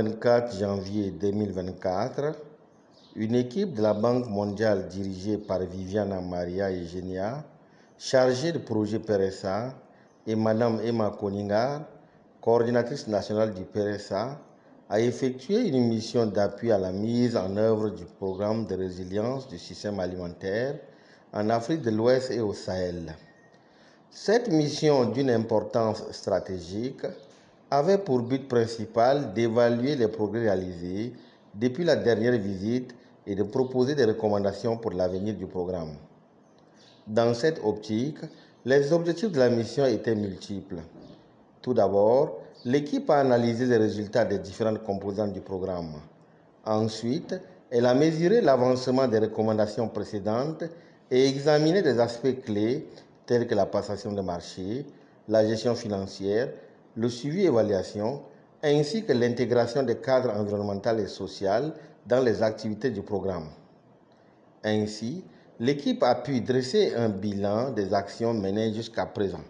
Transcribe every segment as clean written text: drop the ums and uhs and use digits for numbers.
24 janvier 2024, une équipe de la Banque mondiale dirigée par Viviana Maria Eugenia, chargée de projet PRSA, et Mme Emma Koningar, coordinatrice nationale du PRSA, a effectué une mission d'appui à la mise en œuvre du programme de résilience du système alimentaire en Afrique de l'Ouest et au Sahel. Cette mission d'une importance stratégique avait pour but principal d'évaluer les progrès réalisés depuis la dernière visite et de proposer des recommandations pour l'avenir du programme. Dans cette optique, les objectifs de la mission étaient multiples. Tout d'abord, l'équipe a analysé les résultats des différentes composantes du programme. Ensuite, elle a mesuré l'avancement des recommandations précédentes et examiné des aspects clés tels que la passation de marché, la gestion financière, le suivi et évaluation, ainsi que l'intégration des cadres environnemental et social dans les activités du programme. Ainsi, l'équipe a pu dresser un bilan des actions menées jusqu'à présent.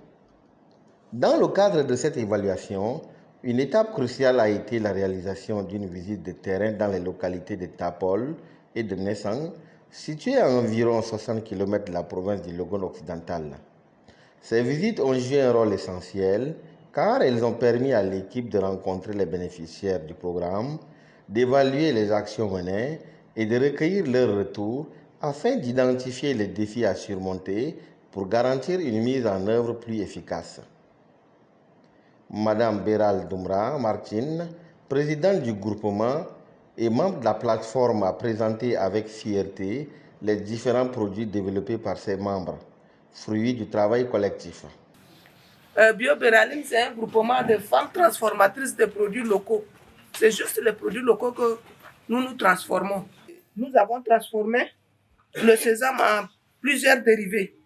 Dans le cadre de cette évaluation, une étape cruciale a été la réalisation d'une visite de terrain dans les localités de Tapol et de Nessang, situées à environ 60 km de la province du Logone occidental. Ces visites ont joué un rôle essentiel car elles ont permis à l'équipe de rencontrer les bénéficiaires du programme, d'évaluer les actions menées et de recueillir leurs retours afin d'identifier les défis à surmonter pour garantir une mise en œuvre plus efficace. Madame Béral Doumra Martine, présidente du groupement et membre de la plateforme, a présenté avec fierté les différents produits développés par ses membres, fruits du travail collectif. BioBéraline, c'est un groupement de femmes transformatrices de produits locaux. C'est juste les produits locaux que nous transformons. Nous avons transformé le sésame en plusieurs dérivés.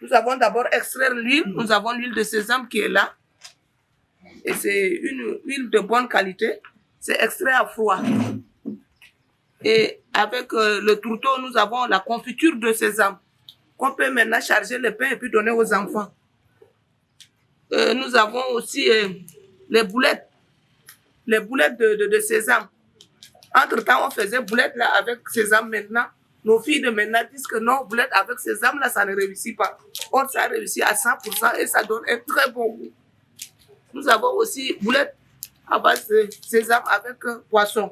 Nous avons d'abord extrait l'huile. Nous avons l'huile de sésame qui est là. Et c'est une huile de bonne qualité. C'est extrait à froid. Et avec le tourteau, nous avons la confiture de sésame qu'on peut maintenant charger le pain et puis donner aux enfants. Nous avons aussi les boulettes de sésame. Entre-temps, on faisait boulettes là avec sésame maintenant. Nos filles de maintenant disent que non, boulettes avec sésame là, ça ne réussit pas. Or, ça réussit à 100% et ça donne un très bon goût. Nous avons aussi boulettes à base de sésame avec poisson.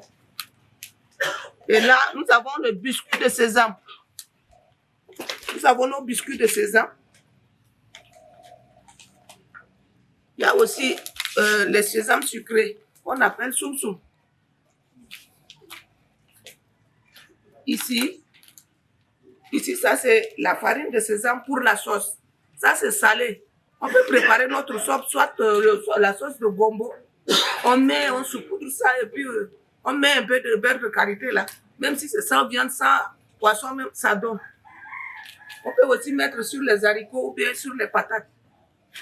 Et là, nous avons le biscuit de sésame. Nous avons nos biscuits de sésame. Il y a aussi les sésames sucrés qu'on appelle soum soum. Ici, ça c'est la farine de sésame pour la sauce. Ça c'est salé. On peut préparer notre sauce, soit la sauce de gombo. On saupoudre ça et puis on met un peu de beurre de karité là. Même si c'est sans viande, sans poisson, même ça donne. On peut aussi mettre sur les haricots ou bien sur les patates.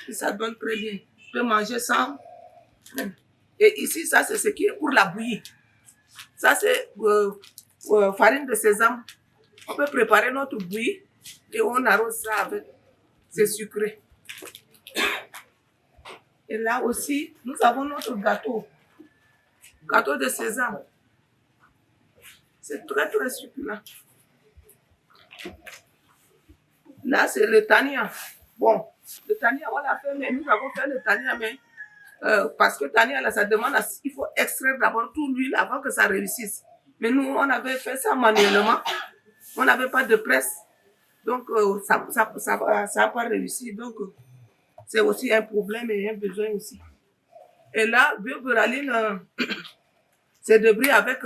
Et ça donne très bien. On peut manger sans. Et ici, ça c'est ce qui est pour la bouillie. Ça c'est farine de sésame. On peut préparer notre bouillie et on arrose ça avec. C'est sucré. Et là aussi, nous avons notre gâteau. Gâteau de sésame. C'est très très succulent. Là, c'est le tania. Bon, le tania, on l'a fait, mais nous avons fait le tania, mais parce que tania, là, ça demande, il faut extraire d'abord toute l'huile avant que ça réussisse. Mais nous, on avait fait ça manuellement. On n'avait pas de presse. Donc, ça n'a pas réussi. Donc, c'est aussi un problème et un besoin aussi. Et là, BioBéraline, c'est débris avec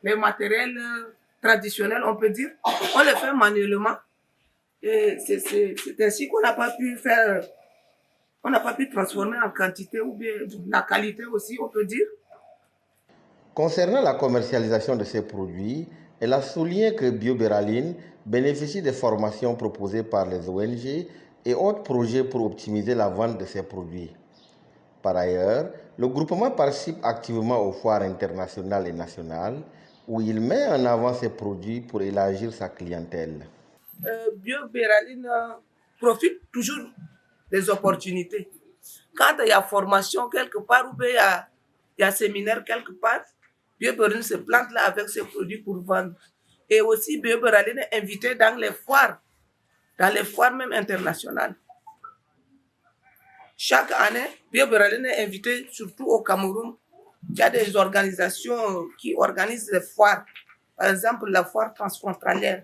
les matériels traditionnels, on peut dire. On les fait manuellement. Et c'est ainsi qu'on n'a pas pu faire, on n'a pas pu transformer en quantité ou bien la qualité aussi, on peut dire. Concernant la commercialisation de ces produits, elle a souligné que BioBéraline bénéficie des formations proposées par les ONG et autres projets pour optimiser la vente de ces produits. Par ailleurs, le groupement participe activement aux foires internationales et nationales où il met en avant ses produits pour élargir sa clientèle. BioBéraline profite toujours des opportunités. Quand il y a formation quelque part, ou bien il y a séminaire quelque part, Bioberlin se plante là avec ses produits pour vendre. Et aussi, Bioberlin est invité dans les foires même internationales. Chaque année, Bioberlin est invité surtout au Cameroun. Il y a des organisations qui organisent des foires. Par exemple, la foire transfrontalière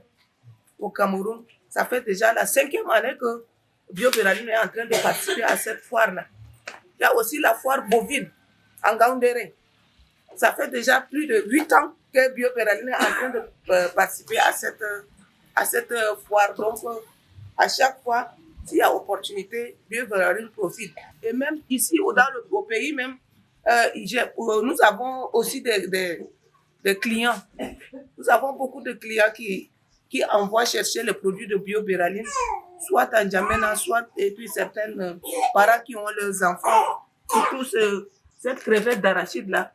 au Cameroun. Ça fait déjà la 5e année que Bioberlin est en train de participer à cette foire-là. Il y a aussi la foire bovine en Gaoundéré. Ça fait déjà plus de 8 ans que Bioberlin est en train de participer à cette foire. Donc, à chaque fois, s'il y a opportunité, Bioberlin profite. Et même ici, au pays même, nous avons aussi des clients. Nous avons beaucoup de clients qui envoient chercher les produits de Bioberlin, soit en Djamena, soit et puis certains parents qui ont leurs enfants, surtout cette crevette d'arachide-là.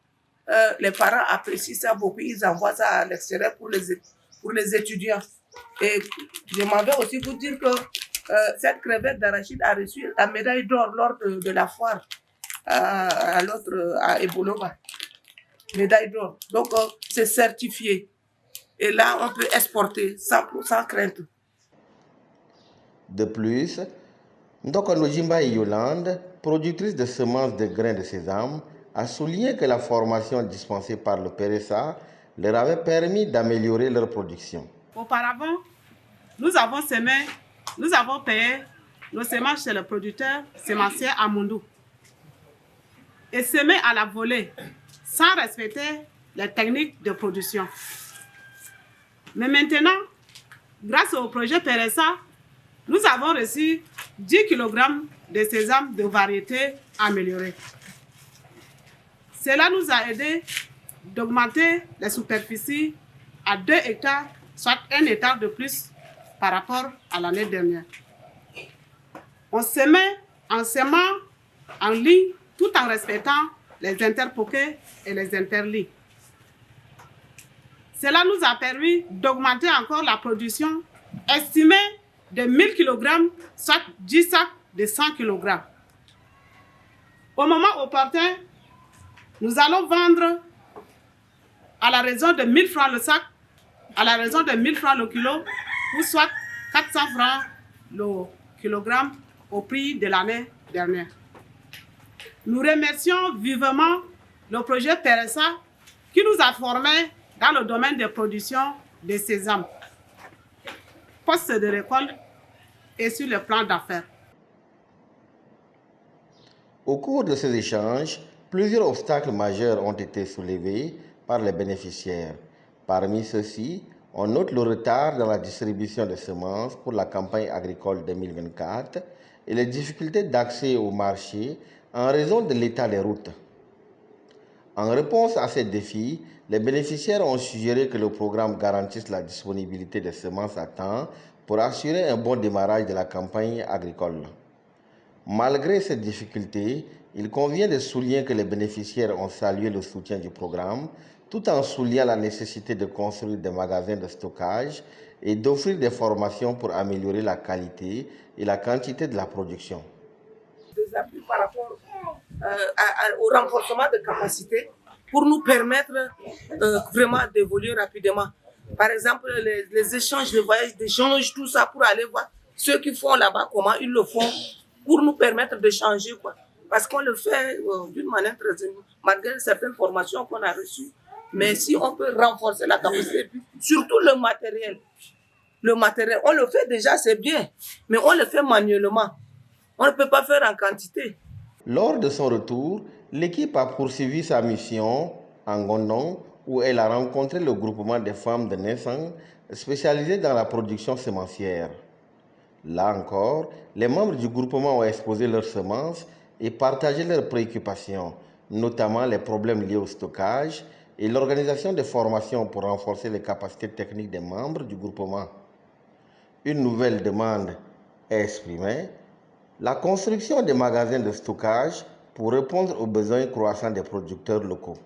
Les parents apprécient ça beaucoup, ils envoient ça à l'extérieur pour les étudiants. Et je m'en vais aussi vous dire que cette crevette d'arachide a reçu la médaille d'or lors de la foire à Ebolova. Médaille d'or. Donc, c'est certifié. Et là, on peut exporter sans crainte. De plus, Ndoko Jimba Yolande, productrice de semences de grains de sésame, a souligné que la formation dispensée par le PRSA leur avait permis d'améliorer leur production. Auparavant, nous avons payé nos semences chez le producteur sémencier Amundou et semé à la volée sans respecter les techniques de production. Mais maintenant, grâce au projet PRSA, nous avons reçu 10 kg de sésame de variété améliorée. Cela nous a aidé d'augmenter les superficies à 2 hectares, soit 1 hectare de plus par rapport à l'année dernière. On semait en semant en ligne tout en respectant les interpoquets et les interlits. Cela nous a permis d'augmenter encore la production estimée de 1000 kg, soit 10 sacs de 100 kg. Au moment opportun, nous allons vendre à la raison de 1000 francs le sac, à la raison de 1000 francs le kilo, ou soit 400 francs le kilogramme au prix de l'année dernière. Nous remercions vivement le projet PRSA qui nous a formés dans le domaine de production de sésame, poste de récolte et sur le plan d'affaires. Au cours de ces échanges, plusieurs obstacles majeurs ont été soulevés par les bénéficiaires. Parmi ceux-ci, on note le retard dans la distribution des semences pour la campagne agricole 2024 et les difficultés d'accès au marché en raison de l'état des routes. En réponse à ces défis, les bénéficiaires ont suggéré que le programme garantisse la disponibilité des semences à temps pour assurer un bon démarrage de la campagne agricole. Malgré ces difficultés, il convient de souligner que les bénéficiaires ont salué le soutien du programme, tout en soulignant la nécessité de construire des magasins de stockage et d'offrir des formations pour améliorer la qualité et la quantité de la production. Des appuis par rapport au renforcement de capacité pour nous permettre vraiment d'évoluer rapidement. Par exemple, les échanges de voyages, d'échanges, tout ça pour aller voir ceux qui font là-bas, comment ils le font, pour nous permettre de changer, quoi. Parce qu'on le fait d'une manière très malgré certaines formations qu'on a reçues. Mais si on peut renforcer la capacité, surtout le matériel, on le fait déjà, c'est bien, mais on le fait manuellement. On ne peut pas faire en quantité. Lors de son retour, l'équipe a poursuivi sa mission en Gondon, où elle a rencontré le groupement des femmes de Nessang, spécialisé dans la production sémencière. Là encore, les membres du groupement ont exposé leurs semences et partagé leurs préoccupations, notamment les problèmes liés au stockage et l'organisation des formations pour renforcer les capacités techniques des membres du groupement. Une nouvelle demande est exprimée, la construction des magasins de stockage pour répondre aux besoins croissants des producteurs locaux.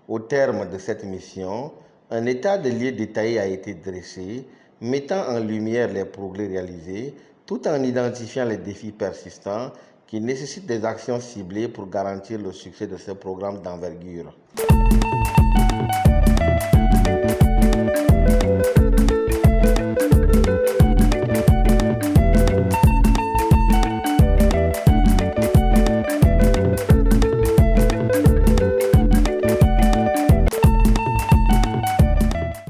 Au terme de cette mission, un état de lieux détaillé a été dressé, mettant en lumière les progrès réalisés, tout en identifiant les défis persistants qui nécessitent des actions ciblées pour garantir le succès de ce programme d'envergure.